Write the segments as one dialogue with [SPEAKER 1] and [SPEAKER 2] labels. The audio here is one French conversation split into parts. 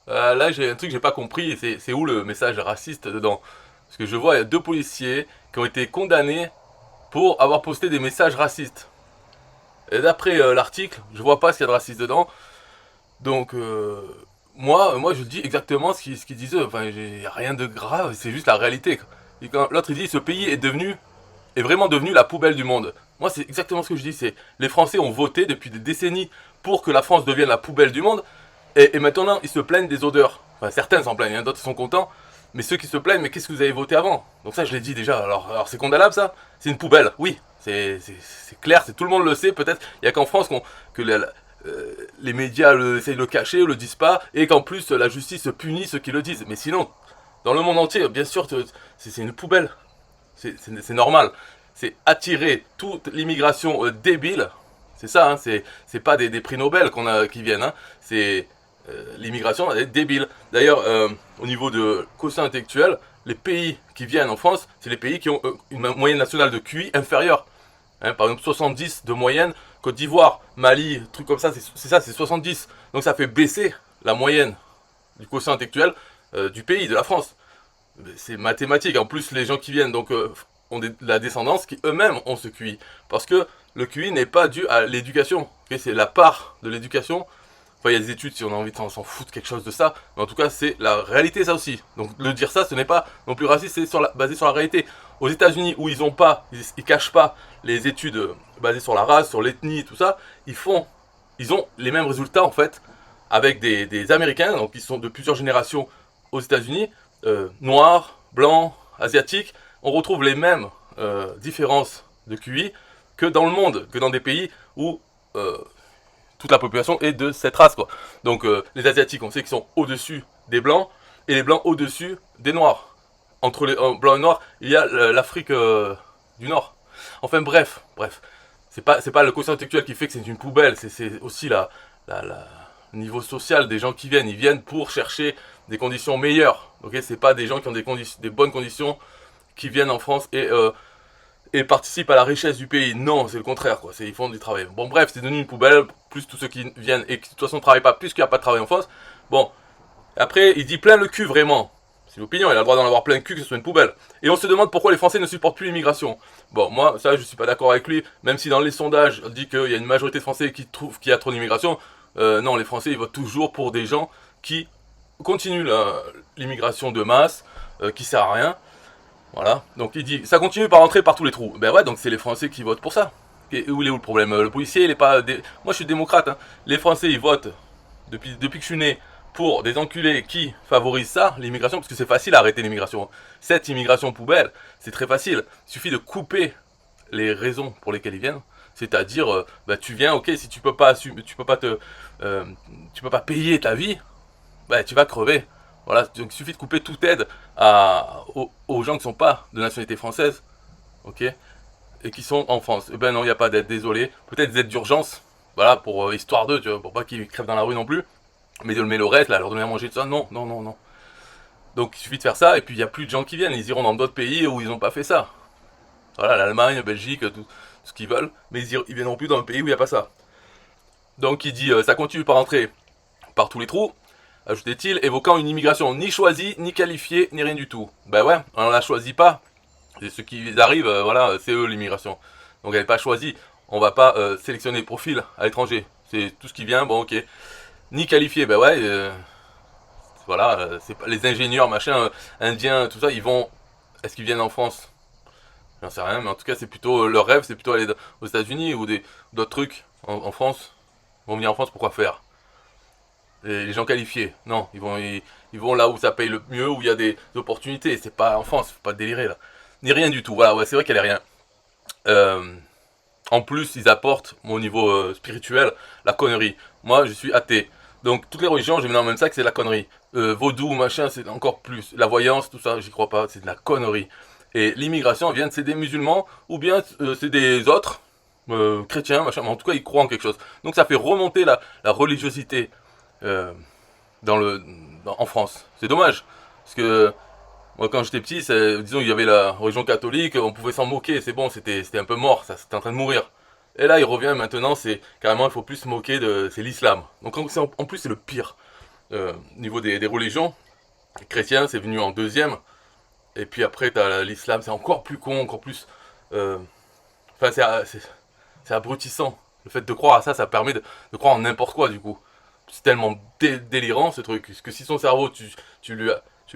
[SPEAKER 1] Là, j'ai un truc que j'ai pas compris, c'est où le message raciste dedans? Parce que je vois, il y a deux policiers qui ont été condamnés pour avoir posté des messages racistes. Et d'après l'article, je vois pas ce qu'il y a de raciste dedans. Donc, moi, je dis exactement ce qu'ils disaient. Enfin, il y a rien de grave, c'est juste la réalité, quoi. Et quand l'autre il dit, ce pays est vraiment devenu la poubelle du monde. Moi, c'est exactement ce que je dis. C'est les Français ont voté depuis des décennies pour que la France devienne la poubelle du monde. Et maintenant, ils se plaignent des odeurs. Enfin, certains s'en plaignent, hein, d'autres sont contents. Mais ceux qui se plaignent, mais qu'est-ce que vous avez voté avant? Donc ça, je l'ai dit déjà. Alors c'est condamnable, ça? C'est une poubelle, oui. C'est clair, tout le monde le sait. Peut-être, il n'y a qu'en France que les médias essayent de le cacher, ou le disent pas, et qu'en plus, la justice punit ceux qui le disent. Mais sinon, dans le monde entier, bien sûr, c'est une poubelle. C'est normal. C'est attirer toute l'immigration débile. C'est ça, hein, c'est pas des prix Nobel qui viennent. Hein. C'est l'immigration elle est débile. D'ailleurs, au niveau de quotient intellectuel, les pays qui viennent en France, c'est les pays qui ont une moyenne nationale de QI inférieure. Hein, par exemple, 70 de moyenne. Côte d'Ivoire, Mali, trucs comme ça, c'est 70. Donc ça fait baisser la moyenne du quotient intellectuel du pays, de la France. C'est mathématique. En plus, les gens qui viennent donc ont la descendance qui eux-mêmes ont ce QI. Parce que le QI n'est pas dû à l'éducation. Okay, c'est la part de l'éducation. Enfin, il y a des études si on a envie de s'en foutre quelque chose de ça. Mais en tout cas, c'est la réalité, ça aussi. Donc, le dire ça, ce n'est pas non plus raciste, c'est basé sur la réalité. Aux États-Unis, où ils cachent pas les études basées sur la race, sur l'ethnie, tout ça, ils ont les mêmes résultats en fait avec des Américains, donc ils sont de plusieurs générations aux États-Unis, noirs, blancs, asiatiques, on retrouve les mêmes différences de QI que dans le monde, que dans des pays où toute la population est de cette race, quoi. Donc les asiatiques, on sait qu'ils sont au-dessus des blancs et les blancs au-dessus des noirs. Entre les blancs et noirs, il y a l'Afrique du Nord. Enfin bref, c'est pas le quotient intellectuel qui fait que c'est une poubelle, c'est aussi la niveau social des gens qui viennent. Ils viennent pour chercher des conditions meilleures. Ok, c'est pas des gens qui ont des bonnes conditions qui viennent en France et participent à la richesse du pays. Non, c'est le contraire, quoi. Ils font du travail. Bon, bref, c'est devenu une poubelle, plus tous ceux qui viennent et qui de toute façon ne travaillent pas, puisqu'il n'y a pas de travail en France. Bon, après, il dit plein le cul, vraiment. C'est l'opinion, il a le droit d'en avoir plein le cul, que ce soit une poubelle. Et on se demande pourquoi les Français ne supportent plus l'immigration. Bon, moi, ça, je suis pas d'accord avec lui, même si dans les sondages, on dit qu'il y a une majorité de Français qui trouvent qu'il y a trop d'immigration. Non, les Français, ils votent toujours pour des gens qui continuent l'immigration de masse, qui sert à rien. Voilà. Donc il dit, ça continue par rentrer par tous les trous. Ben ouais, donc c'est les Français qui votent pour ça. Et où est où le problème? Le policier, il est pas. Moi, je suis démocrate. Hein. Les Français, ils votent depuis que je suis né pour des enculés qui favorisent ça, l'immigration, parce que c'est facile à arrêter l'immigration. Cette immigration poubelle, c'est très facile. Il suffit de couper les raisons pour lesquelles ils viennent. C'est-à-dire, bah, tu viens, ok, si tu peux pas assumer, euh, tu peux pas payer ta vie, bah, tu vas crever. Voilà, donc il suffit de couper toute aide aux gens qui sont pas de nationalité française, ok, et qui sont en France. Eh ben non, il n'y a pas d'aide, désolé. Peut-être des aides d'urgence, voilà, pour histoire d'eux, tu vois, pour pas qu'ils crèvent dans la rue non plus. Mais le reste, là, leur donner à manger, tout ça, non, non, non, non. Donc il suffit de faire ça, et puis il n'y a plus de gens qui viennent. Ils iront dans d'autres pays où ils n'ont pas fait ça. Voilà, l'Allemagne, la Belgique, tout ce qu'ils veulent, mais ils viendront plus dans un pays où il n'y a pas ça. Donc il dit, ça continue par entrer par tous les trous, ajoutait-il, évoquant une immigration ni choisie, ni qualifiée, ni rien du tout. Ben ouais, on la choisit pas. C'est ceux qui arrivent, voilà, c'est eux l'immigration. Donc elle n'est pas choisie. On va pas sélectionner profil à l'étranger. C'est tout ce qui vient, bon ok. Ni qualifié, ben ouais, voilà, c'est pas les ingénieurs, machin, indiens, tout ça, ils vont. Est-ce qu'ils viennent en France? J'en sais rien, mais en tout cas, c'est plutôt leur rêve, c'est plutôt aller aux États-Unis ou d'autres trucs en France. Ils vont venir en France, pourquoi faire? Les gens qualifiés. Non, ils vont là où ça paye le mieux, où il y a des opportunités. C'est pas en France, faut pas délirer là. Ni rien du tout. Voilà, ouais, c'est vrai qu'elle est rien. Euh, En plus, ils apportent, au niveau spirituel, la connerie. Moi, je suis athée. Donc, toutes les religions, je mets dans le même sac, c'est de la connerie. Vaudou, machin, c'est encore plus. La voyance, tout ça, j'y crois pas, c'est de la connerie. Et l'immigration vient de c'est des musulmans, ou bien c'est des autres, chrétiens, machin, mais en tout cas, ils croient en quelque chose. Donc, ça fait remonter la religiosité euh, dans en France. C'est dommage. Parce que moi, quand j'étais petit, disons, il y avait la religion catholique, on pouvait s'en moquer, c'est bon, c'était un peu mort, ça, c'était en train de mourir. Et là, il revient maintenant, c'est carrément, il faut plus se moquer c'est l'islam. Donc, en plus, c'est le pire. Au niveau des religions, chrétien, c'est venu en deuxième. Et puis après, t'as l'islam, c'est encore plus con, encore plus... Enfin, c'est abrutissant. Le fait de croire à ça, ça permet de croire en n'importe quoi, du coup. C'est tellement délirant, ce truc. Parce que si son cerveau, tu lui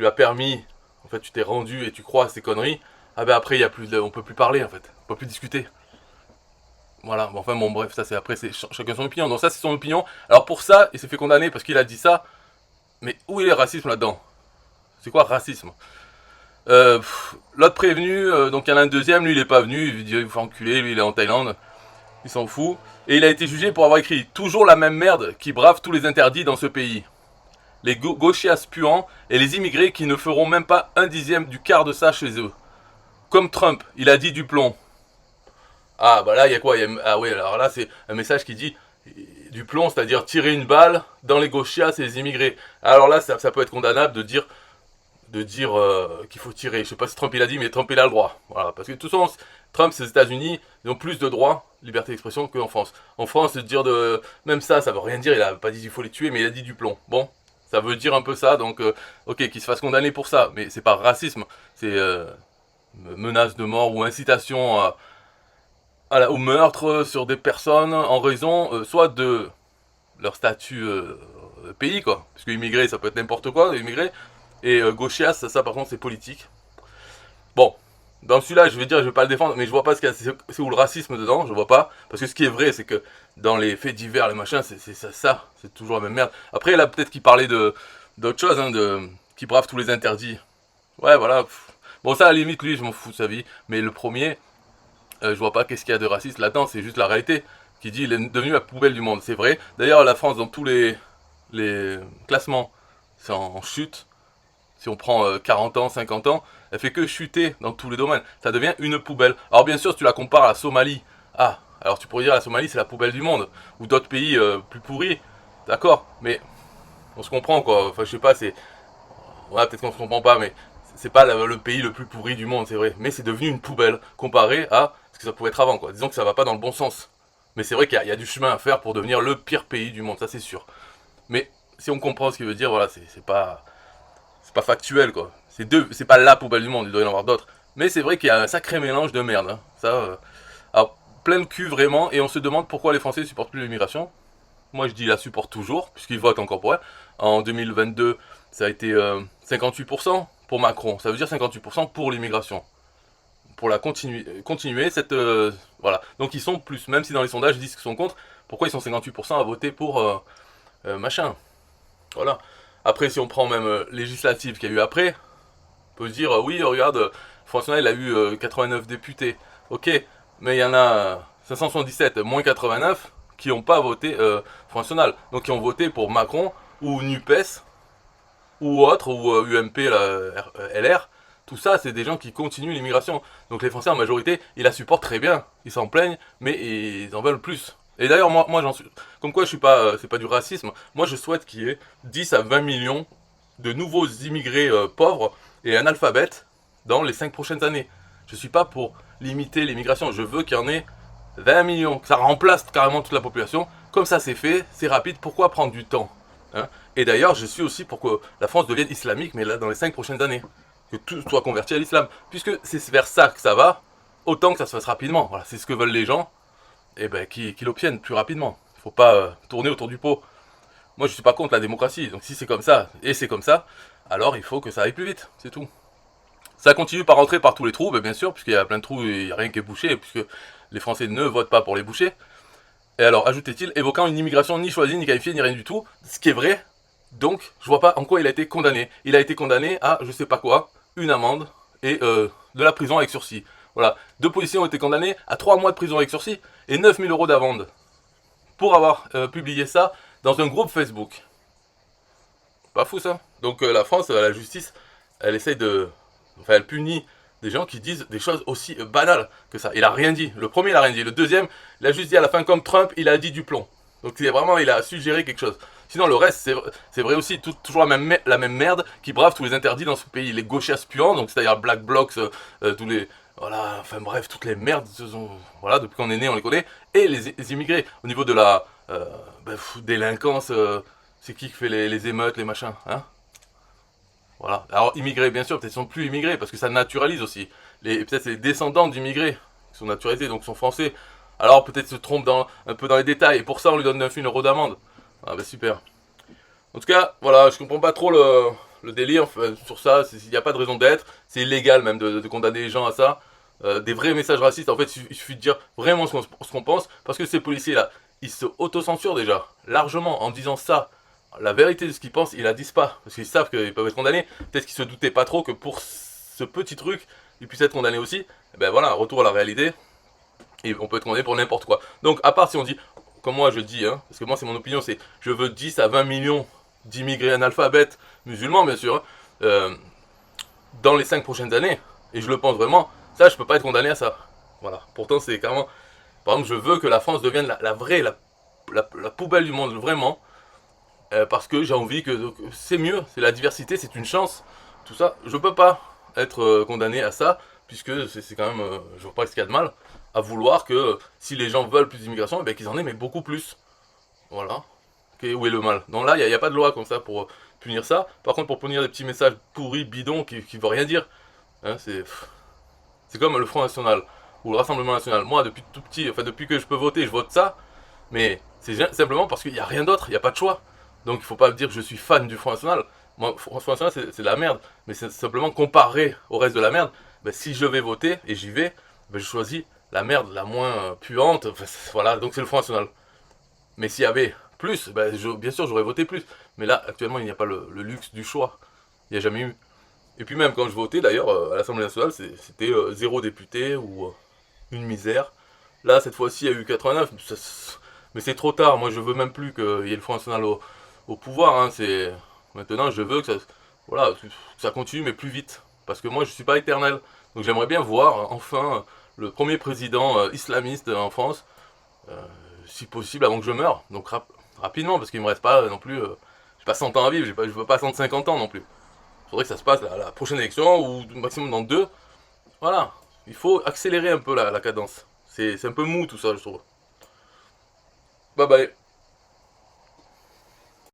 [SPEAKER 1] as permis, en fait, tu t'es rendu et tu crois à ces conneries, ah ben après, on peut plus parler, en fait. On peut plus discuter. Voilà, bon, enfin bon bref, ça c'est après, c'est chacun son opinion. Donc ça c'est son opinion. Alors pour ça, il s'est fait condamner parce qu'il a dit ça. Mais où est le racisme là-dedans? C'est quoi racisme? L'autre prévenu, donc il y en a un deuxième, lui il est pas venu, il dit il faut enculer, lui il est en Thaïlande, il s'en fout. Et il a été jugé pour avoir écrit toujours la même merde qui brave tous les interdits dans ce pays. Les gauchias puants et les immigrés qui ne feront même pas un dixième du quart de ça chez eux. Comme Trump, il a dit du plomb. Ah bah là il y a quoi? Ah oui, alors là c'est un message qui dit du plomb, c'est-à-dire tirer une balle dans les gauchias et les immigrés. Alors là ça peut être condamnable de dire qu'il faut tirer. Je sais pas si Trump il a dit, mais Trump il a le droit. Voilà, parce que de toute façon, Trump, c'est les États-Unis, ils ont plus de droits, liberté d'expression, qu'en France. En France, de dire de même ça veut rien dire. Il a pas dit qu'il faut les tuer, mais il a dit du plomb. Bon, ça veut dire un peu ça. Donc, ok, qu'il se fasse condamner pour ça, mais c'est pas racisme, c'est menace de mort ou incitation au meurtre sur des personnes en raison soit de leur statut pays, quoi. Parce que immigré, ça peut être n'importe quoi, immigré. Et gauchias, ça par contre c'est politique. Bon, dans celui-là, je vais dire, je vais pas le défendre, mais je vois pas c'est où le racisme dedans, je vois pas. Parce que ce qui est vrai, c'est que dans les faits divers, les machins, c'est ça, c'est toujours la même merde. Après, là, peut-être qu'il parlait d'autre chose, hein, qui brave tous les interdits. Ouais, voilà. Bon, ça, à la limite, lui, je m'en fous de sa vie. Mais le premier, je vois pas qu'est-ce qu'il y a de raciste là-dedans, c'est juste la réalité. Qui dit, il est devenu la poubelle du monde, c'est vrai. D'ailleurs, la France, dans tous les classements, c'est en chute. Si on prend 40 ans, 50 ans, elle fait que chuter dans tous les domaines. Ça devient une poubelle. Alors bien sûr, si tu la compares à la Somalie, ah, alors tu pourrais dire la Somalie c'est la poubelle du monde, ou d'autres pays plus pourris, d'accord, mais on se comprend quoi, enfin je sais pas, c'est... Ouais, peut-être qu'on se comprend pas, mais c'est pas le pays le plus pourri du monde, c'est vrai, mais c'est devenu une poubelle, comparé à ce que ça pouvait être avant, quoi. Disons que ça va pas dans le bon sens. Mais c'est vrai qu'il y a du chemin à faire pour devenir le pire pays du monde, ça c'est sûr. Mais si on comprend ce qu'il veut dire, voilà, c'est pas factuel quoi. C'est pas la poubelle du monde, il doit y en avoir d'autres. Mais c'est vrai qu'il y a un sacré mélange de merde. Hein. Ça, alors, plein de cul vraiment, et on se demande pourquoi les Français supportent plus l'immigration. Moi je dis la supportent toujours, puisqu'ils votent encore pour elle. En 2022, ça a été 58% pour Macron. Ça veut dire 58% pour l'immigration. Pour la continuer cette... voilà. Donc ils sont plus, même si dans les sondages ils disent qu'ils sont contre, pourquoi ils sont 58% à voter pour machin. Voilà. Après, si on prend même législative qu'il y a eu après, on peut se dire, oui, regarde, Front National, il a eu 89 députés. Ok, mais il y en a 577, moins 89, qui n'ont pas voté Front National. Donc, qui ont voté pour Macron, ou NUPES, ou autre, ou UMP, LR. Tout ça, c'est des gens qui continuent l'immigration. Donc, les Français, en majorité, ils la supportent très bien. Ils s'en plaignent, mais ils en veulent plus. Et d'ailleurs, moi j'en suis. Comme quoi, je suis pas. C'est pas du racisme. Moi, je souhaite qu'il y ait 10 à 20 millions de nouveaux immigrés pauvres et analphabètes dans les 5 prochaines années. Je suis pas pour limiter l'immigration. Je veux qu'il y en ait 20 millions. Que ça remplace carrément toute la population. Comme ça, c'est fait, c'est rapide. Pourquoi prendre du temps, hein? Et d'ailleurs, je suis aussi pour que la France devienne islamique, mais là, dans les 5 prochaines années. Que tout soit converti à l'islam. Puisque c'est vers ça que ça va, autant que ça se fasse rapidement. Voilà, c'est ce que veulent les gens. Et ben qui l'obtiennent plus rapidement. Il faut pas tourner autour du pot. Moi je suis pas contre la démocratie, donc si c'est comme ça, et c'est comme ça, alors il faut que ça aille plus vite, c'est tout. Ça continue par rentrer par tous les trous, ben bien sûr, puisqu'il y a plein de trous et il n'y a rien qui est bouché, puisque les Français ne votent pas pour les boucher. Et alors, ajoutait-il, évoquant une immigration ni choisie, ni qualifiée, ni rien du tout, ce qui est vrai, donc je vois pas en quoi il a été condamné. Il a été condamné à je sais pas quoi, une amende et de la prison avec sursis. Voilà, 2 policiers ont été condamnés à 3 mois de prison avec sursis et 9000 € d'amende pour avoir publié ça dans un groupe Facebook. Pas fou ça. Donc la France, la justice, elle essaye de... Enfin, elle punit des gens qui disent des choses aussi banales que ça. Il a rien dit. Le premier, il a rien dit. Le deuxième, il a juste dit à la fin, comme Trump, il a dit du plomb. Donc c'est vraiment, il a suggéré quelque chose. Sinon, le reste, c'est vrai aussi, toujours la même merde qui brave tous les interdits dans ce pays. Les gauchias puants, donc c'est-à-dire Black Blocs, tous les... Voilà, enfin bref, toutes les merdes, voilà, depuis qu'on est né, on les connaît. Et les immigrés, au niveau de la délinquance C'est qui fait les émeutes, les machins, hein? Voilà. Alors, immigrés, bien sûr, peut-être ils sont plus immigrés, parce que ça naturalise aussi. Peut-être les descendants d'immigrés, qui sont naturalisés, donc sont français. Alors, peut-être se trompent un peu dans les détails, et pour ça, on lui donne 9 000 € d'amende. Ah, bah super. En tout cas, voilà, je comprends pas trop le délire sur ça. Il n'y a pas de raison d'être. C'est illégal même de condamner les gens à ça. Des vrais messages racistes, en fait, il suffit de dire vraiment ce qu'on pense, parce que ces policiers-là, ils se autocensurent déjà, largement, en disant ça. La vérité de ce qu'ils pensent, ils la disent pas, parce qu'ils savent qu'ils peuvent être condamnés. Peut-être qu'ils se doutaient pas trop que pour ce petit truc, ils puissent être condamnés aussi. Et ben voilà, retour à la réalité, et on peut être condamné pour n'importe quoi. Donc, à part si on dit, comme moi je dis, hein, parce que moi c'est mon opinion, c'est je veux 10 à 20 millions d'immigrés analphabètes, musulmans bien sûr, hein, dans les 5 prochaines années, et je le pense vraiment, ça je peux pas être condamné à ça. Voilà, pourtant c'est carrément, par exemple je veux que la France devienne la vraie, la poubelle du monde, vraiment, parce que j'ai envie que c'est mieux, c'est la diversité, c'est une chance, tout ça, je peux pas être condamné à ça, puisque c'est quand même, je vois pas ce qu'il y a de mal, à vouloir que si les gens veulent plus d'immigration, eh ben, qu'ils en aient mais beaucoup plus. Voilà. Où est le mal? Donc là, il n'y a pas de loi comme ça pour punir ça. Par contre, pour punir des petits messages pourris, bidons, qui ne veulent rien dire, hein, c'est comme le Front National ou le Rassemblement National. Moi, depuis tout petit, enfin depuis que je peux voter, je vote ça, mais c'est simplement parce qu'il n'y a rien d'autre, il n'y a pas de choix. Donc il ne faut pas dire que je suis fan du Front National. Moi, le Front National, c'est de la merde, mais c'est simplement comparé au reste de la merde. Ben, si je vais voter et j'y vais, ben, je choisis la merde la moins puante. Enfin, voilà, donc c'est le Front National. Mais s'il y avait plus, ben, bien sûr j'aurais voté plus. Mais là, actuellement, il n'y a pas le luxe du choix. Il n'y a jamais eu. Et puis même quand je votais, d'ailleurs, à l'Assemblée nationale, c'était 0 député ou une misère. Là, cette fois-ci, il y a eu 89. Mais c'est trop tard. Moi, je veux même plus qu'il y ait le Front National au pouvoir. Hein. Maintenant, je veux que voilà, que ça continue, mais plus vite. Parce que moi, je ne suis pas éternel. Donc j'aimerais bien voir, enfin, le premier président islamiste en France, euh, si possible, avant que je meure. Donc rapidement, parce qu'il me reste pas non plus... j'ai pas 100 ans à vivre, je veux pas 150 ans non plus. Il faudrait que ça se passe à la prochaine élection, ou maximum dans 2. Voilà. Il faut accélérer un peu la cadence. C'est un peu mou tout ça, je trouve. Bye bye.